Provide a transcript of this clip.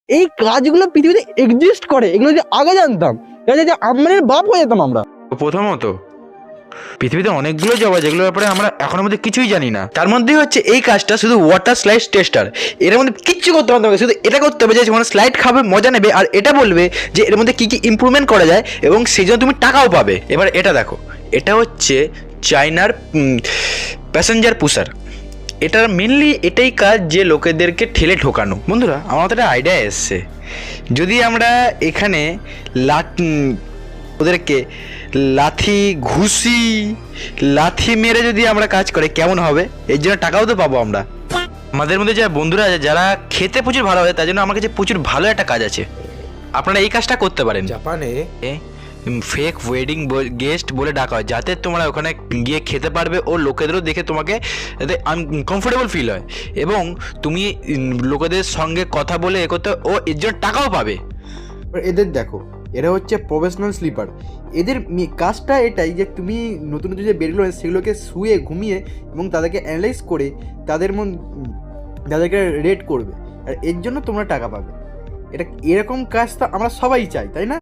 এই কাজগুলো পৃথিবীতে এক্সিস্ট করে, এগুলো যদি আগে জানতাম তাহলে যে আম্বানির বাপ হয়ে যেতাম আমরা। প্রথমত পৃথিবীতে অনেকগুলো জব আছে যেগুলোর ব্যাপারে আমরা এখনো মধ্যে কিছুই জানি না। তার মধ্যেই হচ্ছে এই কাজটা, শুধু ওয়াটার স্লাইড টেস্টার। এর মধ্যে কিচ্ছু করতে হবে না, শুধু এটা করতে হবে যে যখন স্লাইড খাবে মজা নেবে, আর এটা বলবে যে এর মধ্যে কী কী ইমপ্রুভমেন্ট করা যায়, এবং সেই জন্য তুমি টাকাও পাবে। এবার এটা দেখো, এটা হচ্ছে চায়নার প্যাসেঞ্জার পুশার। এটার মেনলি এটাই কাজ যে লোকেদেরকে ঠেলে ঠোকানো। বন্ধুরা, আমার মাথায় একটা আইডিয়া এসছে, যদি আমরা এখানে ওদেরকে লাথি মেরে যদি আমরা কাজ করে কেমন হবে? এর জন্য টাকাও তো পাবো আমরা। আমাদের মধ্যে যারা বন্ধুরা আছে যারা খেতে প্রচুর ভালো হয়, তার জন্য আমার কাছে প্রচুর ভালো একটা কাজ আছে। আপনারা এই কাজটা করতে পারেন। জাপানে ফেক ওয়েডিং গেস্ট বলে ডাকা হয়, যাতে তোমরা ওখানে গিয়ে খেতে পারবে ও লোকেদেরও দেখে তোমাকে যাতে আনকমফোর্টেবল ফিল হয়, এবং তুমি লোকেদের সঙ্গে কথা বলে এ করতে ও এর জন্য টাকাও পাবে। এদের দেখো, এরা হচ্ছে প্রফেশনাল স্লিপার। এদের কাজটা এটাই যে তুমি নতুন নতুন যে বেডগুলো সেগুলোকে শুয়ে ঘুমিয়ে এবং তাদেরকে অ্যানালাইজ করে তাদেরকে রেট করবে, আর এর জন্য তোমরা টাকা পাবে। এটা এরকম কাজ তো আমরা সবাই চাই, তাই না?